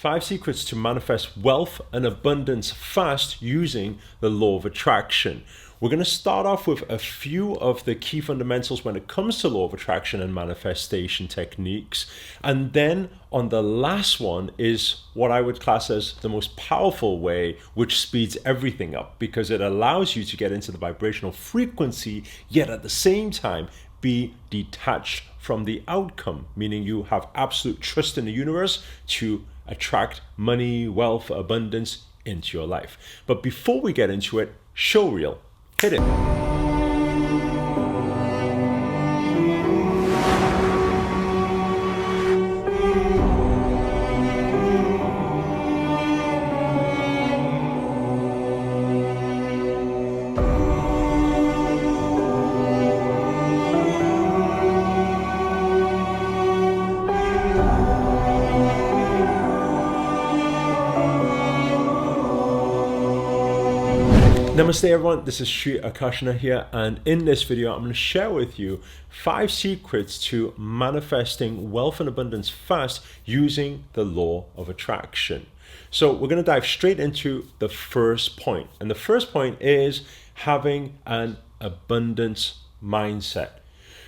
5 secrets to manifest wealth and abundance fast using the law of attraction. We're going to start off with a few of the key fundamentals when it comes to law of attraction and manifestation techniques. And then on the last one is what I would class as the most powerful way, which speeds everything up because it allows you to get into the vibrational frequency, yet at the same time be detached from the outcome, meaning you have absolute trust in the universe to attract money, wealth, abundance into your life. But before we get into it, show reel. Hit it. Namaste everyone, this is Akarshana here, and in this video I'm going to share with you 5 secrets to manifesting wealth and abundance fast using the law of attraction. So we're going to dive straight into the first point, and the first point is having an abundance mindset.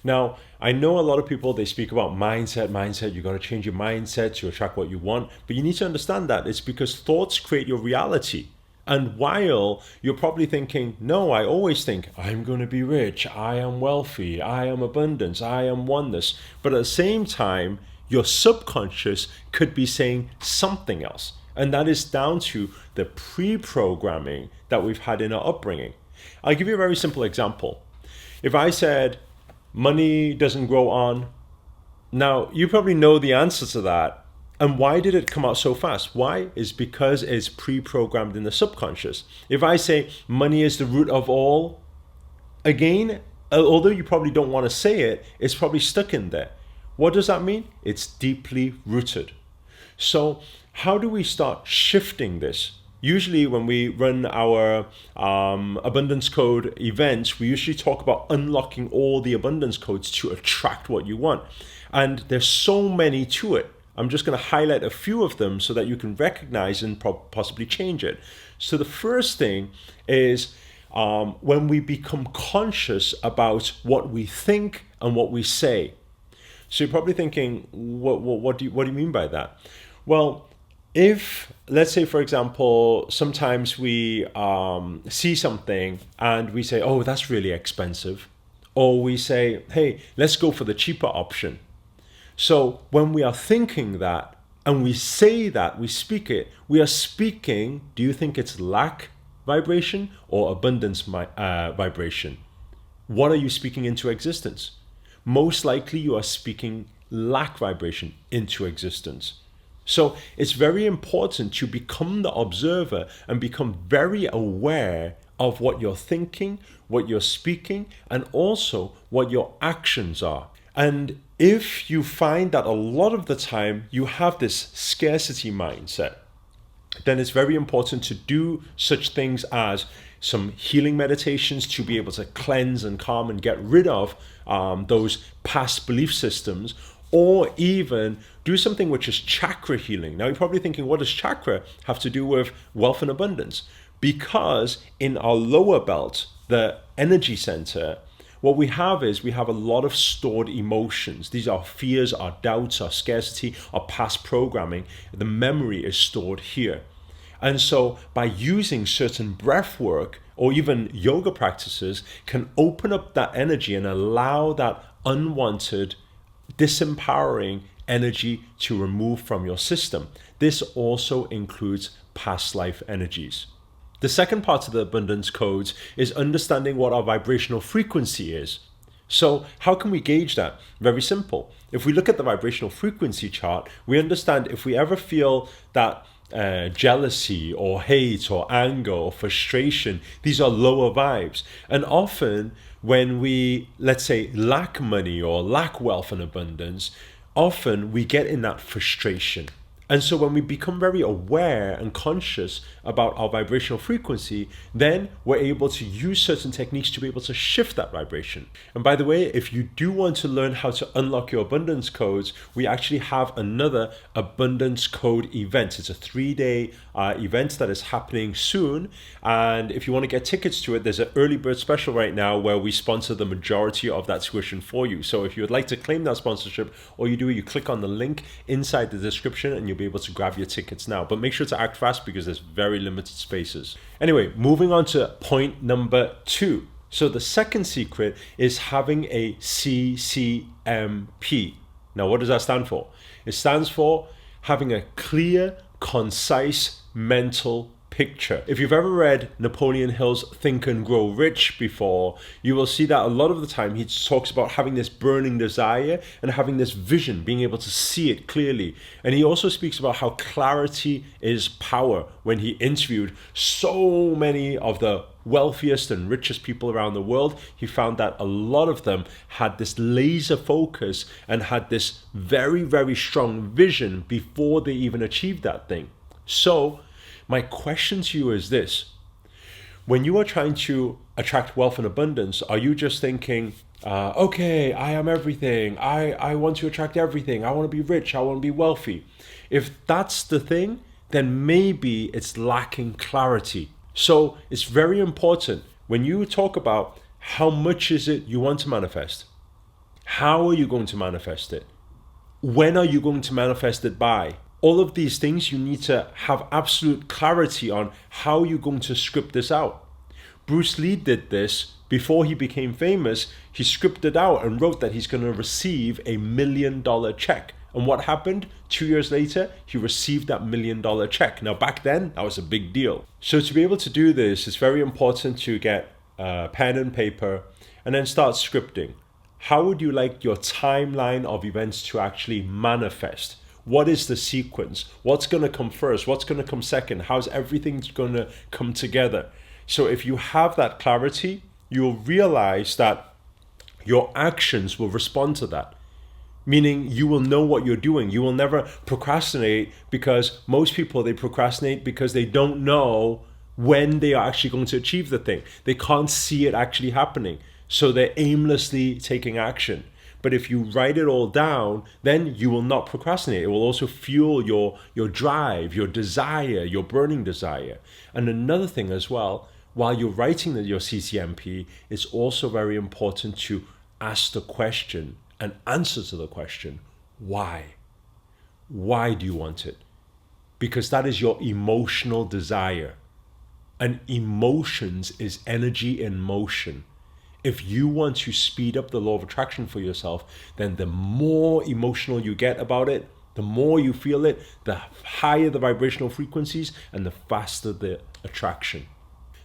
Now, I know a lot of people, they speak about mindset, you got to change your mindset to attract what you want, but you need to understand that it's because thoughts create your reality. And while you're probably thinking, no, I always think I'm going to be rich, I am wealthy, I am abundance, I am oneness. But at the same time, your subconscious could be saying something else. And that is down to the pre-programming that we've had in our upbringing. I'll give you a very simple example. If I said, money doesn't grow on, now you probably know the answer to that. And why did it come out so fast? Why? Is because it's pre-programmed in the subconscious. If I say money is the root of all, again, although you probably don't want to say it, it's probably stuck in there. What does that mean? It's deeply rooted. So how do we start shifting this? Usually when we run our abundance code events, we usually talk about unlocking all the abundance codes to attract what you want. And there's so many to it. I'm just going to highlight a few of them so that you can recognize and possibly change it. So the first thing is when we become conscious about what we think and what we say. So you're probably thinking, what do you mean by that? Well, if, let's say, for example, sometimes we see something and we say, oh, that's really expensive. Or we say, hey, let's go for the cheaper option. So when we are thinking that and we say that, we speak it, we are speaking, do you think it's lack vibration or abundance vibration? What are you speaking into existence? Most likely you are speaking lack vibration into existence. So it's very important to become the observer and become very aware of what you're thinking, what you're speaking, and also what your actions are. And if you find that a lot of the time you have this scarcity mindset, then it's very important to do such things as some healing meditations to be able to cleanse and calm and get rid of those past belief systems, or even do something which is chakra healing. Now you're probably thinking, what does chakra have to do with wealth and abundance? Because in our lower belt, the energy center, what we have is we have a lot of stored emotions. These are fears, our doubts, our scarcity, our past programming. The memory is stored here. And so by using certain breath work or even yoga practices can open up that energy and allow that unwanted, disempowering energy to remove from your system. This also includes past life energies. The second part of the abundance codes is understanding what our vibrational frequency is. So how can we gauge that? Very simple. If we look at the vibrational frequency chart, we understand if we ever feel that jealousy or hate or anger or frustration, these are lower vibes. And often when we, let's say, lack money or lack wealth and abundance, often we get in that frustration. And so when we become very aware and conscious about our vibrational frequency, then we're able to use certain techniques to be able to shift that vibration. And by the way, if you do want to learn how to unlock your abundance codes, we actually have another abundance code event. It's a 3-day event that is happening soon. And if you want to get tickets to it, there's an early bird special right now where we sponsor the majority of that tuition for you. So if you would like to claim that sponsorship, all you do is you click on the link inside the description and you'll be able to grab your tickets now. But make sure to act fast because there's very limited spaces. Anyway, moving on to point number 2. So the second secret is having a CCMP. Now, what does that stand for? It stands for having a clear, concise mental picture. If you've ever read Napoleon Hill's Think and Grow Rich before, you will see that a lot of the time he talks about having this burning desire and having this vision, being able to see it clearly. And he also speaks about how clarity is power. When he interviewed so many of the wealthiest and richest people around the world, he found that a lot of them had this laser focus and had this very, very strong vision before they even achieved that thing. So my question to you is this: when you are trying to attract wealth and abundance, are you just thinking, okay, I am everything, I want to attract everything, I want to be rich, I want to be wealthy? If that's the thing, then maybe it's lacking clarity. So it's very important when you talk about how much is it you want to manifest, how are you going to manifest it, when are you going to manifest it by? All of these things you need to have absolute clarity on how you're going to script this out. Bruce Lee did this before he became famous. He scripted out and wrote that he's going to receive $1 million check. And what happened? 2 years later, he received that $1 million check. Now back then, that was a big deal. So to be able to do this, it's very important to get pen and paper and then start scripting. How would you like your timeline of events to actually manifest? What is the sequence? What's going to come first? What's going to come second? How's everything going to come together? So if you have that clarity, you'll realize that your actions will respond to that. Meaning you will know what you're doing. You will never procrastinate, because most people, they procrastinate because they don't know when they are actually going to achieve the thing. They can't see it actually happening. So they're aimlessly taking action. But if you write it all down, then you will not procrastinate. It will also fuel your drive, your desire, your burning desire. And another thing as well, while you're writing your CCMP, it's also very important to ask the question and answer to the question, why? Why do you want it? Because that is your emotional desire. And emotions is energy in motion. If you want to speed up the law of attraction for yourself, then the more emotional you get about it, the more you feel it, the higher the vibrational frequencies and the faster the attraction.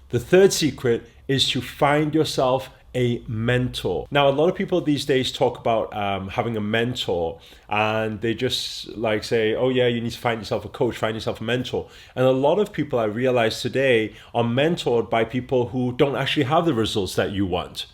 The third secret is to find yourself a mentor. Now, a lot of people these days talk about having a mentor, and they just like say, oh yeah, you need to find yourself a coach, find yourself a mentor. And a lot of people, I realize today, are mentored by people who don't actually have the results that you want.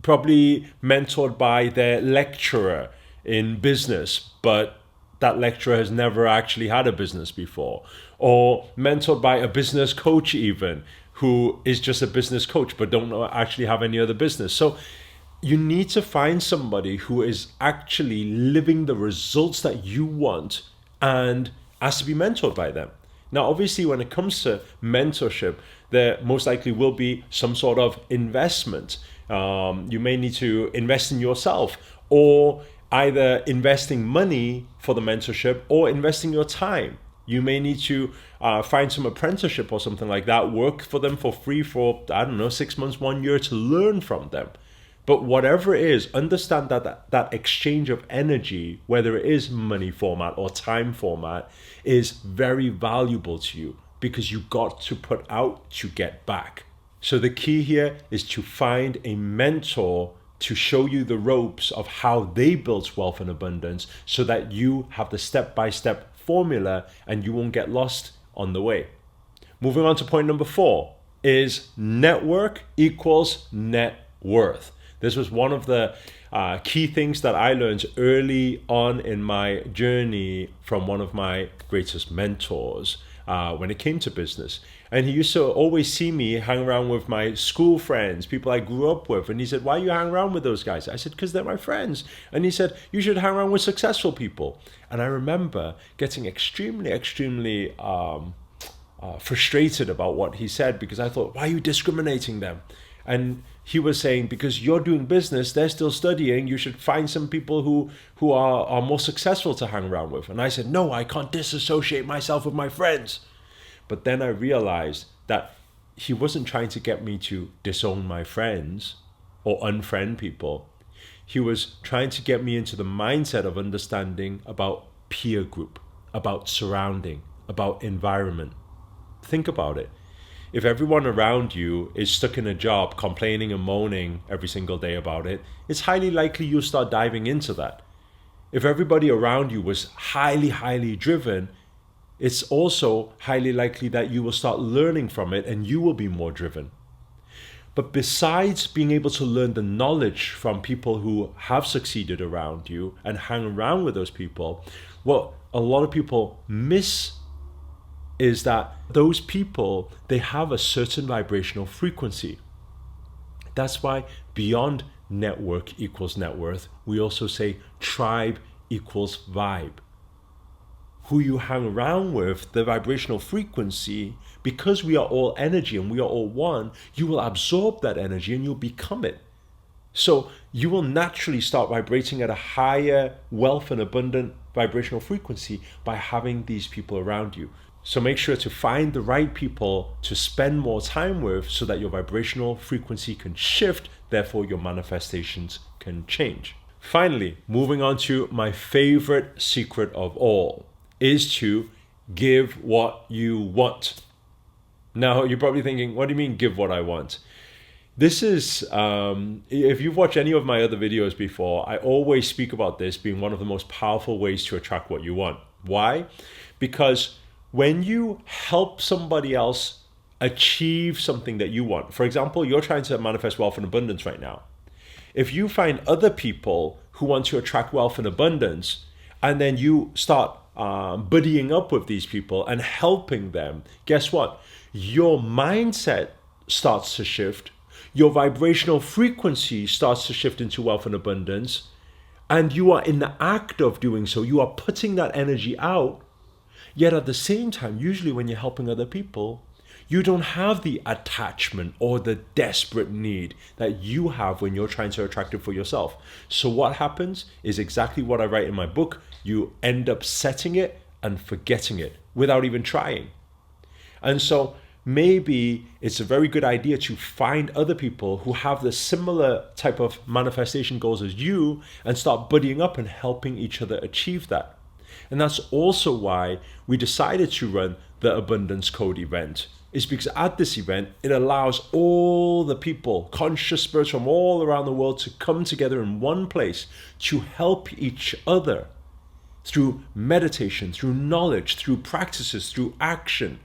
Probably mentored by their lecturer in business, but that lecturer has never actually had a business before. Or mentored by a business coach even, who is just a business coach but don't actually have any other business. So you need to find somebody who is actually living the results that you want and has to be mentored by them. Now, obviously, when it comes to mentorship, there most likely will be some sort of investment. You may need to invest in yourself, or either investing money for the mentorship or investing your time. You may need to find some apprenticeship or something like that, work for them for free for, 6 months, 1 year to learn from them. But whatever it is, understand that exchange of energy, whether it is money format or time format, is very valuable to you, because you got to put out to get back. So the key here is to find a mentor to show you the ropes of how they built wealth and abundance, so that you have the step-by-step formula and you won't get lost on the way. Moving on to point number 4 is network equals net worth. This was one of the key things that I learned early on in my journey from one of my greatest mentors when it came to business. And he used to always see me hang around with my school friends, people I grew up with. And he said, why you hang around with those guys? I said, because they're my friends. And he said, you should hang around with successful people. And I remember getting extremely frustrated about what he said, because I thought, why are you discriminating them? And he was saying, because you're doing business, they're still studying, you should find some people who are more successful to hang around with. And I said, no, I can't disassociate myself with my friends. But then I realized that he wasn't trying to get me to disown my friends or unfriend people. He was trying to get me into the mindset of understanding about peer group, about surrounding, about environment. Think about it. If everyone around you is stuck in a job complaining and moaning every single day about it, it's highly likely you'll start diving into that. If everybody around you was highly driven, it's also highly likely that you will start learning from it and you will be more driven. But besides being able to learn the knowledge from people who have succeeded around you and hang around with those people, what a lot of people miss is that those people, they have a certain vibrational frequency. That's why beyond network equals net worth, we also say tribe equals vibe. Who you hang around with, the vibrational frequency, because we are all energy and we are all one, you will absorb that energy and you'll become it. So you will naturally start vibrating at a higher wealth and abundant vibrational frequency by having these people around you. So make sure to find the right people to spend more time with so that your vibrational frequency can shift, therefore your manifestations can change. Finally, moving on to my favorite secret of all is to give what you want. Now, you're probably thinking, what do you mean give what I want? This is, if you've watched any of my other videos before, I always speak about this being one of the most powerful ways to attract what you want. Why? Because when you help somebody else achieve something that you want, for example, you're trying to manifest wealth and abundance right now. If you find other people who want to attract wealth and abundance, and then you start buddying up with these people and helping them, guess what? Your mindset starts to shift. Your vibrational frequency starts to shift into wealth and abundance. And you are in the act of doing so. You are putting that energy out. Yet at the same time, usually when you're helping other people, you don't have the attachment or the desperate need that you have when you're trying to attract it for yourself. So what happens is exactly what I write in my book. You end up setting it and forgetting it without even trying. And so maybe it's a very good idea to find other people who have the similar type of manifestation goals as you and start buddying up and helping each other achieve that. And that's also why we decided to run the Abundance Code event. Is because at this event, it allows all the people, conscious spirits from all around the world to come together in one place to help each other through meditation, through knowledge, through practices, through action,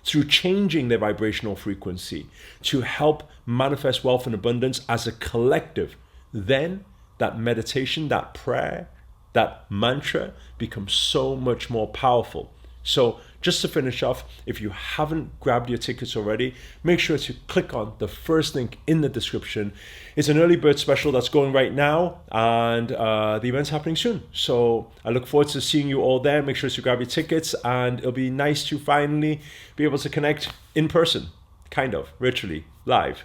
through changing their vibrational frequency to help manifest wealth and abundance as a collective. Then that meditation, that prayer, that mantra becomes so much more powerful. So just to finish off, if you haven't grabbed your tickets already, make sure to click on the first link in the description. It's an early bird special that's going right now, and the event's happening soon. So I look forward to seeing you all there. Make sure to grab your tickets, and it'll be nice to finally be able to connect in person, kind of, virtually, live.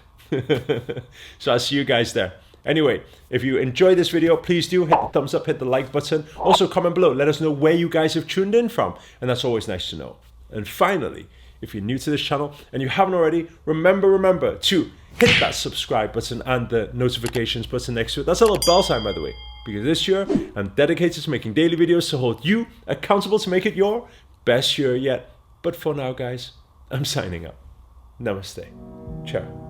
So I'll see you guys there. Anyway, if you enjoyed this video, please do hit the thumbs up, hit the like button. Also comment below, let us know where you guys have tuned in from. And that's always nice to know. And finally, if you're new to this channel and you haven't already, remember to hit that subscribe button and the notifications button next to it. That's a little bell sign, by the way, because this year I'm dedicated to making daily videos to hold you accountable to make it your best year yet. But for now, guys, I'm signing up. Namaste. Ciao.